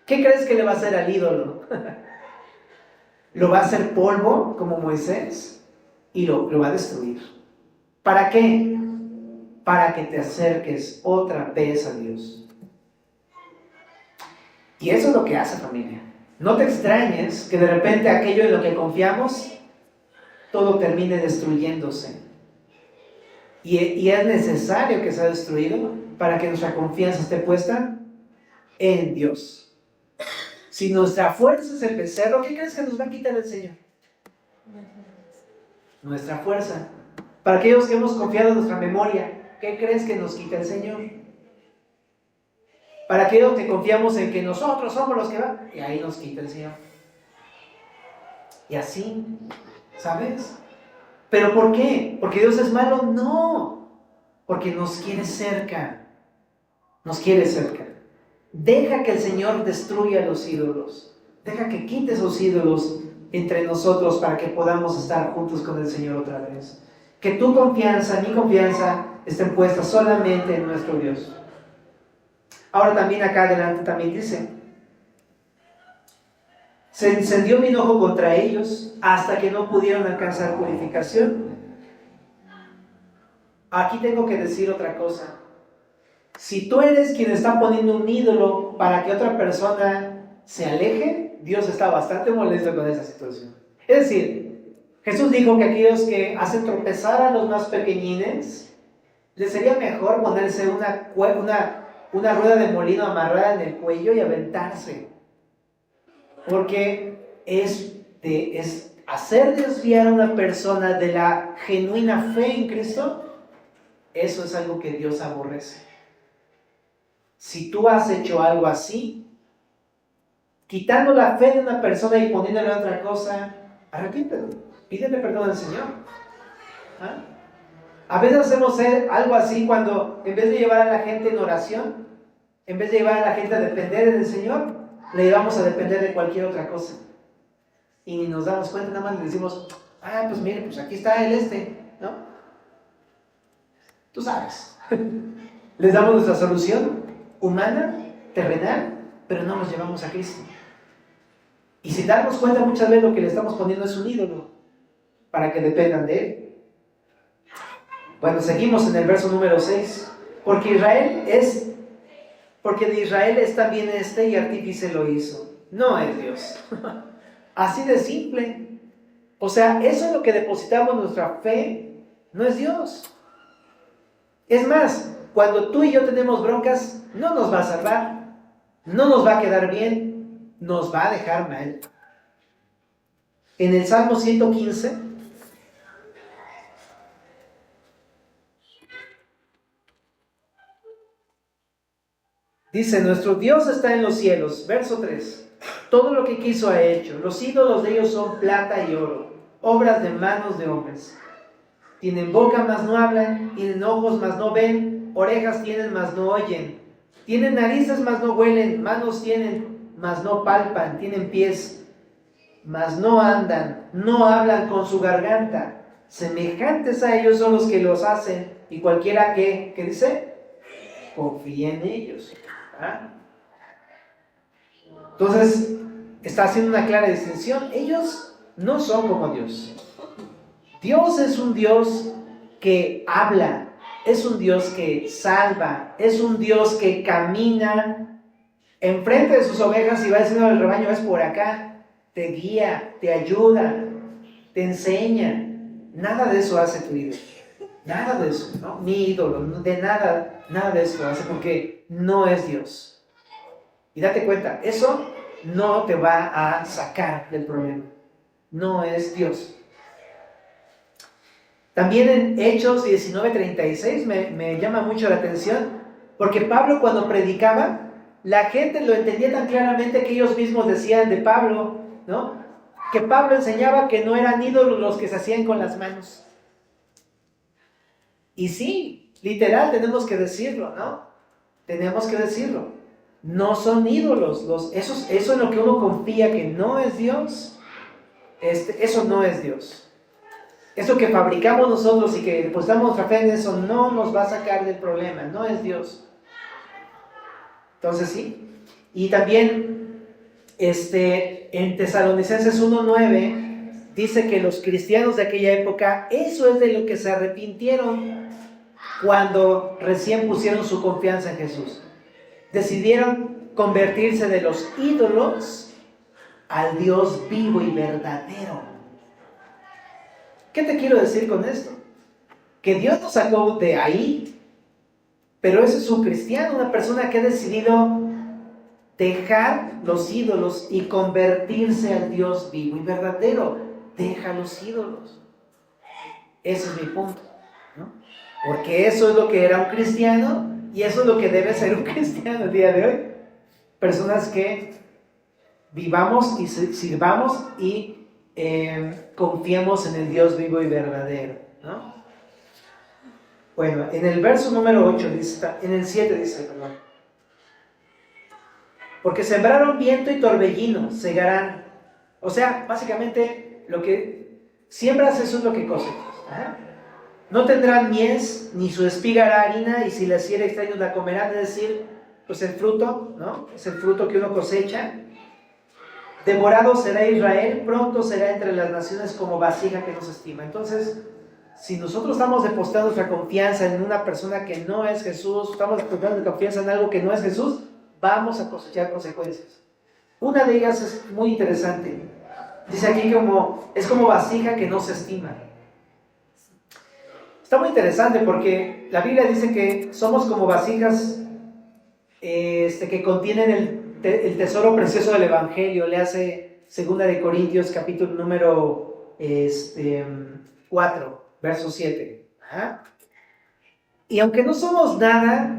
¿Qué crees que le va a hacer al ídolo? Lo va a hacer polvo, como Moisés, y lo va a destruir. ¿Para qué? Para que te acerques otra vez a Dios. Y eso es lo que hace, familia. No te extrañes que de repente aquello en lo que confiamos, todo termine destruyéndose. Y es necesario que sea destruido para que nuestra confianza esté puesta en Dios. Si nuestra fuerza es el becerro, ¿qué crees que nos va a quitar el Señor? Nuestra fuerza. Para aquellos que hemos confiado en nuestra memoria, ¿qué crees que nos quita el Señor? Para aquellos que confiamos en que nosotros somos los que van, y ahí nos quita el Señor. Y así, ¿sabes? ¿Pero por qué? ¿Porque Dios es malo? No, porque nos quiere cerca. Nos quiere cerca. Deja que el Señor destruya los ídolos. Deja que quite esos ídolos entre nosotros para que podamos estar juntos con el Señor otra vez. Que tu confianza, mi confianza, estén puestas solamente en nuestro Dios. Ahora también acá adelante también dice: se encendió mi enojo contra ellos hasta que no pudieron alcanzar purificación. Aquí tengo que decir otra cosa. Si tú eres quien está poniendo un ídolo para que otra persona se aleje, Dios está bastante molesto con esa situación. Es decir, Jesús dijo que aquellos que hacen tropezar a los más pequeñines, les sería mejor ponerse una rueda de molino amarrada en el cuello y aventarse. Porque es hacer desviar a una persona de la genuina fe en Cristo. Eso es algo que Dios aborrece. Si tú has hecho algo así, quitando la fe de una persona y poniéndole otra cosa, arrepiéntete, pídele perdón al Señor. A veces hacemos algo así cuando, en vez de llevar a la gente en oración, en vez de llevar a la gente a depender del Señor, le llevamos a depender de cualquier otra cosa. Y ni nos damos cuenta, nada más le decimos, pues mire, pues aquí está ¿no? Tú sabes. Les damos nuestra solución humana, terrenal, pero no nos llevamos a Cristo. Y sin darnos cuenta, muchas veces lo que le estamos poniendo es un ídolo, para que dependan de él. Bueno, seguimos en el verso número 6. Porque de Israel es también y artífice lo hizo. No es Dios. Así de simple. O sea, eso es lo que depositamos nuestra fe, no es Dios. Es más, cuando tú y yo tenemos broncas, no nos va a salvar, no nos va a quedar bien, nos va a dejar mal. En el Salmo 115, dice: nuestro Dios está en los cielos. Verso 3. Todo lo que quiso ha hecho. Los ídolos de ellos son plata y oro, obras de manos de hombres. Tienen boca, mas no hablan. Tienen ojos, mas no ven. Orejas tienen, mas no oyen. Tienen narices, mas no huelen. Manos tienen, mas no palpan. Tienen pies, mas no andan, no hablan con su garganta. Semejantes a ellos son los que los hacen, y cualquiera que, ¿qué dice? Confíe en ellos. ¿Ah? Entonces, está haciendo una clara distinción. Ellos no son como Dios. Dios es un Dios que habla, es un Dios que salva, es un Dios que camina enfrente de sus ovejas y va diciendo al rebaño, es por acá, te guía, te ayuda, te enseña. Nada de eso hace tu ídolo, nada de eso, ¿no? Ni ídolo, de nada de eso hace, porque no es Dios. Y date cuenta, eso no te va a sacar del problema, no es Dios. También en Hechos 19:36 me llama mucho la atención, porque Pablo cuando predicaba, la gente lo entendía tan claramente que ellos mismos decían de Pablo, ¿no? Que Pablo enseñaba que no eran ídolos los que se hacían con las manos. Y sí, literal tenemos que decirlo, ¿no? Tenemos que decirlo. No son ídolos, eso en lo que uno confía que no es Dios, eso no es Dios. Eso que fabricamos nosotros y que depositamos nuestra fe en eso no nos va a sacar del problema, no es Dios. Entonces sí. Y también en Tesalonicenses 1:9 dice que los cristianos de aquella época, eso es de lo que se arrepintieron cuando recién pusieron su confianza en Jesús. Decidieron convertirse de los ídolos al Dios vivo y verdadero. ¿Qué te quiero decir con esto? Que Dios nos sacó de ahí, pero ese es un cristiano, una persona que ha decidido dejar los ídolos y convertirse al Dios vivo y verdadero. Deja los ídolos. Ese es mi punto, ¿no? Porque eso es lo que era un cristiano y eso es lo que debe ser un cristiano el día de hoy. Personas que vivamos y sirvamos y confiemos en el Dios vivo y verdadero, ¿no? Bueno, en el verso número 8 dice, en el 7 dice, perdón, porque sembraron viento y torbellino, segarán. O sea, básicamente lo que siembras, eso es lo que cosechas. ¿Ah? No tendrán mies, ni su espiga hará harina, y si la siera extraños la comerán, es decir, pues el fruto, ¿no? Es el fruto que uno cosecha. Devorado será Israel, pronto será entre las naciones como vasija que no se estima. Entonces, si nosotros estamos depositando nuestra confianza en una persona que no es Jesús, estamos depositando nuestra confianza en algo que no es Jesús, vamos a cosechar consecuencias. Una de ellas es muy interesante. Dice aquí es como vasija que no se estima. Está muy interesante porque la Biblia dice que somos como vasijas que contienen el tesoro precioso del Evangelio. Le hace 2 de Corintios capítulo número 4, verso 7. ¿Ah? Y aunque no somos nada,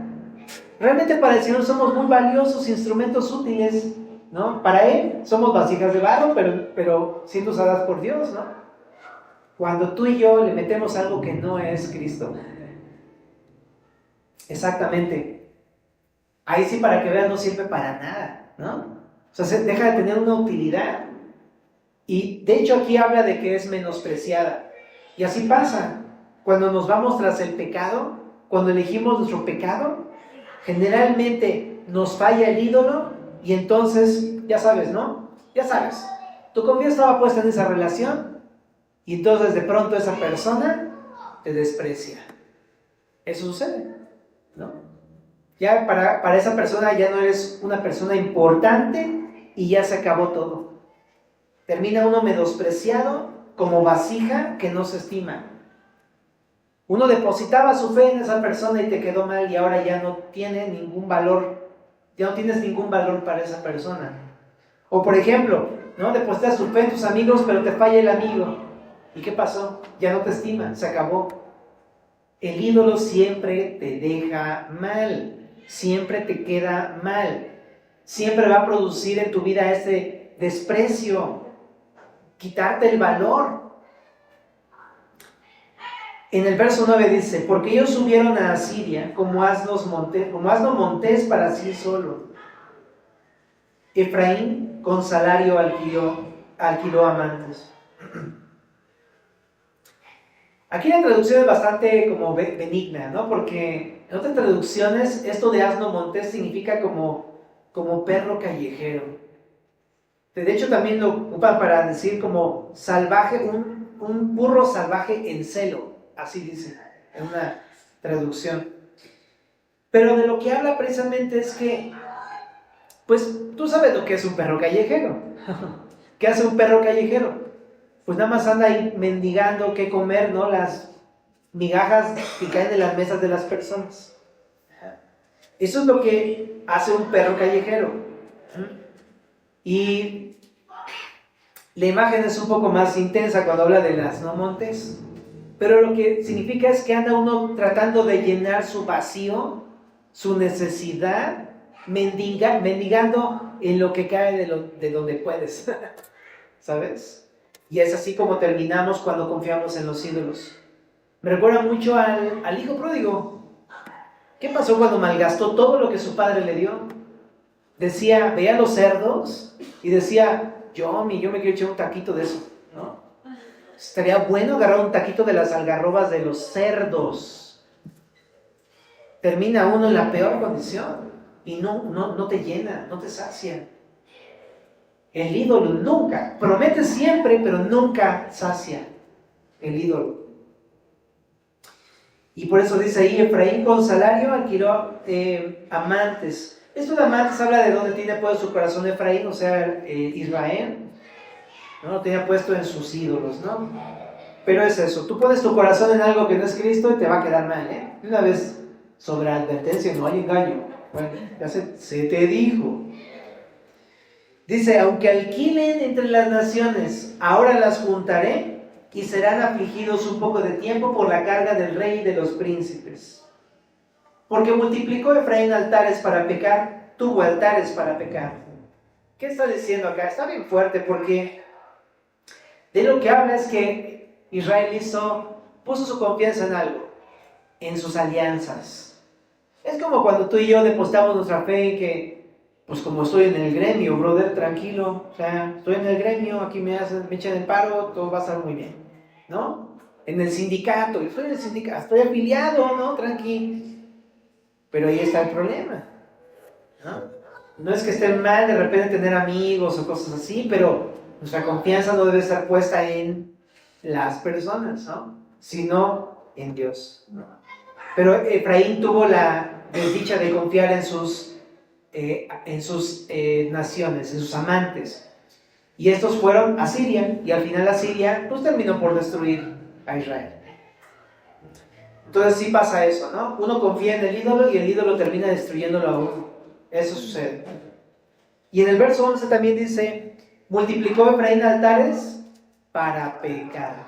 realmente para el Señor somos muy valiosos instrumentos útiles, ¿no? Para Él somos vasijas de barro, pero siendo usadas por Dios, ¿no? Cuando tú y yo le metemos algo que no es Cristo. Exactamente. Ahí sí, para que vean, no sirve para nada, ¿no? O sea, se deja de tener una utilidad. Y de hecho aquí habla de que es menospreciada. Y así pasa. Cuando nos vamos tras el pecado, cuando elegimos nuestro pecado, generalmente nos falla el ídolo y entonces, ya sabes, ¿no? Ya sabes, tu confianza estaba puesta en esa relación y entonces de pronto esa persona te desprecia. Eso sucede, ¿no? Ya para esa persona ya no eres una persona importante y ya se acabó todo. Termina uno menospreciado como vasija que no se estima. Uno depositaba su fe en esa persona y te quedó mal y ahora ya no tiene ningún valor. Ya no tienes ningún valor para esa persona. O por ejemplo, ¿no? Depositas tu fe en tus amigos pero te falla el amigo. ¿Y qué pasó? Ya no te estima, se acabó. El ídolo siempre te deja mal. Siempre te queda mal. Siempre va a producir en tu vida este desprecio, quitarte el valor. En el verso 9 dice, porque ellos subieron a Asiria como asno montés para sí solo. Efraín con salario adquirió, alquiló amantes. Aquí la traducción es bastante como benigna, ¿no? Porque en otras traducciones esto de asno montés significa como perro callejero. De hecho también lo ocupan para decir como salvaje, un burro salvaje en celo, así dice en una traducción. Pero de lo que habla precisamente es que, pues tú sabes lo que es un perro callejero. ¿Qué hace un perro callejero? Pues nada más anda ahí mendigando qué comer, ¿no? Las migajas que caen de las mesas de las personas. Eso es lo que hace un perro callejero. Y la imagen es un poco más intensa cuando habla de las no montes, pero lo que significa es que anda uno tratando de llenar su vacío, su necesidad, mendigando en lo que cae de donde puedes, ¿sabes? Y es así como terminamos cuando confiamos en los ídolos. Me recuerda mucho al hijo pródigo. ¿Qué pasó cuando malgastó todo lo que su padre le dio? Decía, veía los cerdos y decía, yo me quiero echar un taquito de eso, ¿no? Estaría bueno agarrar un taquito de las algarrobas de los cerdos. Termina uno en la peor condición y no te llena, no te sacia. El ídolo nunca, promete siempre, pero nunca sacia el ídolo. Y por eso dice ahí, Efraín con salario alquiló amantes. Esto de amantes habla de dónde tiene puesto su corazón Efraín, o sea, Israel. No lo tenía puesto en sus ídolos, ¿no? Pero es eso, tú pones tu corazón en algo que no es Cristo y te va a quedar mal, ¿eh? Una vez, sobre advertencia, no hay engaño. Bueno, ya se te dijo. Dice, aunque alquilen entre las naciones, ahora las juntaré y serán afligidos un poco de tiempo por la carga del rey y de los príncipes. Porque multiplicó Efraín altares para pecar, tuvo altares para pecar. ¿Qué está diciendo acá? Está bien fuerte porque de lo que habla es que Israel puso su confianza en algo, en sus alianzas. Es como cuando tú y yo depositamos nuestra fe en que, pues como estoy en el gremio, brother, tranquilo, o sea, estoy en el gremio, aquí me echan el paro, todo va a estar muy bien, ¿no? En el sindicato, yo estoy en el sindicato, estoy afiliado, ¿no? Tranqui. Pero ahí está el problema, ¿no? No es que esté mal de repente tener amigos o cosas así, pero nuestra confianza no debe estar puesta en las personas, ¿no? Sino en Dios, ¿no? Pero Efraín tuvo la desdicha de confiar en sus naciones, en sus amantes. Y estos fueron a Siria, y al final Asiria pues terminó por destruir a Israel. Entonces sí pasa eso, ¿no? Uno confía en el ídolo y el ídolo termina destruyéndolo a uno. Eso sucede. Y en el verso 11 también dice, multiplicó Efraín altares para pecar.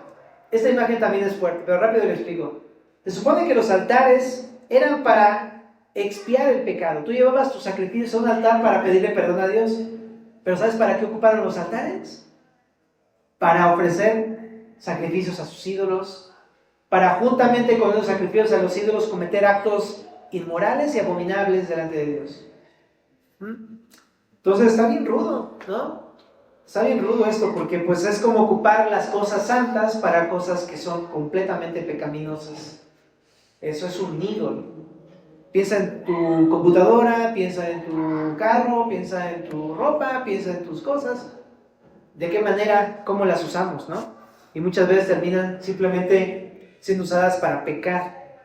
Esta imagen también es fuerte, pero rápido le explico. Se supone que los altares eran para expiar el pecado. Tú llevabas tus sacrificios a un altar para pedirle perdón a Dios. Pero ¿sabes para qué ocuparon los altares? Para ofrecer sacrificios a sus ídolos, para juntamente con los sacrificios a los ídolos cometer actos inmorales y abominables delante de Dios. Entonces está bien rudo, ¿no? Está bien rudo esto porque pues es como ocupar las cosas santas para cosas que son completamente pecaminosas. Eso es un ídolo. Piensa en tu computadora, piensa en tu carro, piensa en tu ropa, piensa en tus cosas. ¿De qué manera, cómo las usamos, no? Y muchas veces terminan simplemente siendo usadas para pecar.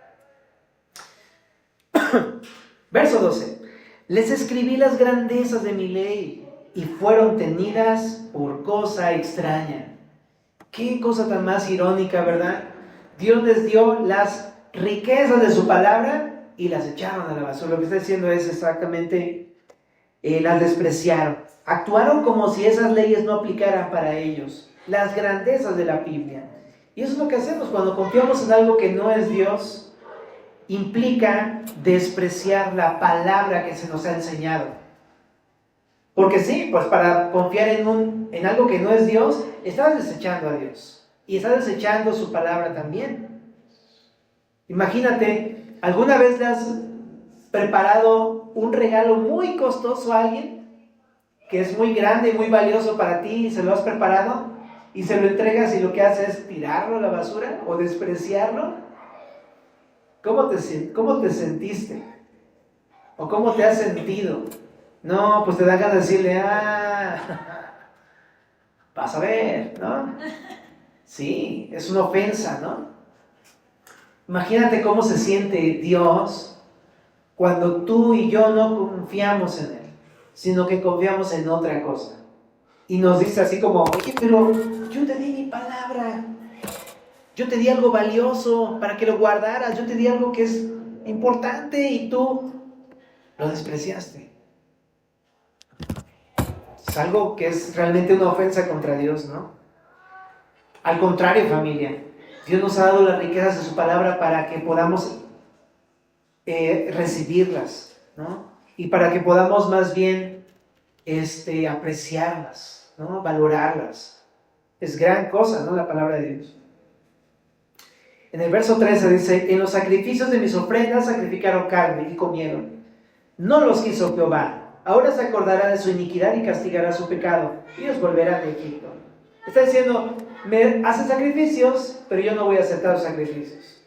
Verso 12. Les escribí las grandezas de mi ley y fueron tenidas por cosa extraña. Qué cosa tan más irónica, ¿verdad? Dios les dio las riquezas de su palabra y las echaron a la basura. Lo que está diciendo es exactamente, las despreciaron. Actuaron como si esas leyes no aplicaran para ellos. Las grandezas de la Biblia. Y eso es lo que hacemos cuando confiamos en algo que no es Dios. Implica despreciar la palabra que se nos ha enseñado. Porque sí, pues para confiar en algo que no es Dios, estás desechando a Dios. Y estás desechando su palabra también. Imagínate, ¿alguna vez le has preparado un regalo muy costoso a alguien? que es muy grande y muy valioso para ti y se lo has preparado y se lo entregas y lo que haces es tirarlo a la basura o despreciarlo? ¿Cómo te sentiste? ¿O cómo te has sentido? No, pues te da ganas de decirle, vas a ver, ¿no? Sí, es una ofensa, ¿no? Imagínate cómo se siente Dios cuando tú y yo no confiamos en Él, sino que confiamos en otra cosa. Y nos dice así como, oye, pero yo te di mi palabra, yo te di algo valioso para que lo guardaras, yo te di algo que es importante y tú lo despreciaste. Es algo que es realmente una ofensa contra Dios, ¿no? Al contrario, familia, Dios nos ha dado las riquezas de su palabra para que podamos recibirlas, ¿no? Y para que podamos más bien apreciarlas, ¿no? Valorarlas. Es gran cosa, ¿no? La palabra de Dios. En el verso 13 dice, en los sacrificios de mis ofrendas sacrificaron carne y comieron. No los quiso Jehová. Ahora se acordará de su iniquidad y castigará su pecado. Y los volverá de Egipto. Está diciendo, me hacen sacrificios, pero yo no voy a aceptar los sacrificios.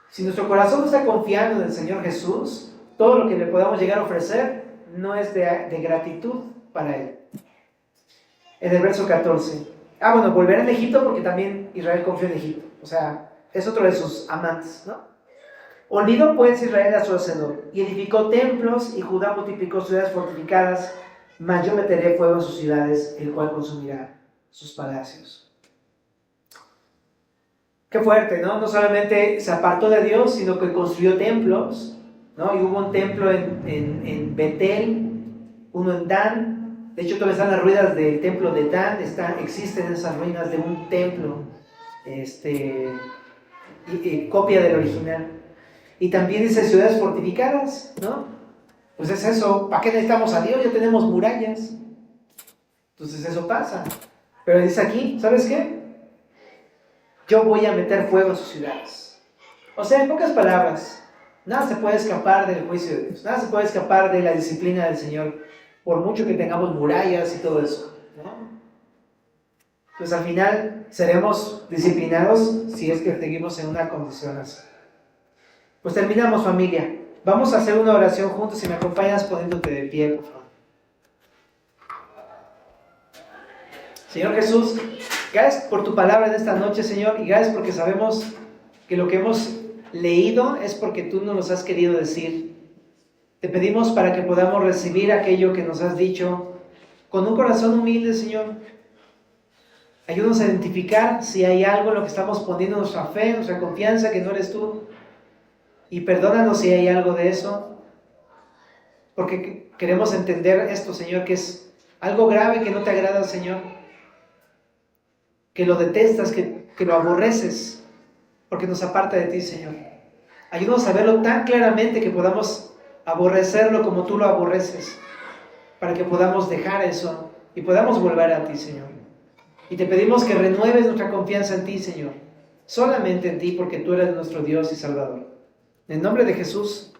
Si nuestro corazón está confiando en el Señor Jesús, todo lo que le podamos llegar a ofrecer no es de gratitud para Él. En el verso 14. Volverá de Egipto porque también Israel confió en Egipto. O sea, es otro de sus amantes, ¿no? Olvidó pues Israel a su hacedor, y edificó templos, y Judá multiplicó ciudades fortificadas, mas yo meteré fuego en sus ciudades, el cual consumirá sus palacios. Qué fuerte, ¿no? No solamente se apartó de Dios, sino que construyó templos, ¿no? Y hubo un templo en Betel, uno en Dan. De hecho, todavía están las ruinas del templo de Dan, existen esas ruinas de un templo, copia del original. Y también dice ciudades fortificadas, ¿no? Pues es eso, ¿para qué necesitamos a Dios? Ya tenemos murallas. Entonces eso pasa. Pero dice aquí, ¿sabes qué? Yo voy a meter fuego en sus ciudades. O sea, en pocas palabras, nada se puede escapar del juicio de Dios, nada se puede escapar de la disciplina del Señor, por mucho que tengamos murallas y todo eso, ¿no? Pues al final seremos disciplinados si es que seguimos en una condición así. Pues terminamos, familia. Vamos a hacer una oración juntos. Si me acompañas poniéndote de pie, por favor. Señor Jesús, gracias por tu palabra en esta noche, Señor, y gracias porque sabemos que lo que hemos leído es porque tú nos lo has querido decir. Te pedimos para que podamos recibir aquello que nos has dicho con un corazón humilde, Señor. Ayúdanos a identificar si hay algo en lo que estamos poniendo nuestra fe, nuestra confianza, que no eres tú. Y perdónanos si hay algo de eso, porque queremos entender esto, Señor, que es algo grave que no te agrada, Señor, que lo detestas, que lo aborreces, porque nos aparta de ti, Señor. Ayúdanos a verlo tan claramente que podamos aborrecerlo como tú lo aborreces, para que podamos dejar eso y podamos volver a ti, Señor. Y te pedimos que renueves nuestra confianza en ti, Señor, solamente en ti, porque tú eres nuestro Dios y Salvador. En el nombre de Jesús.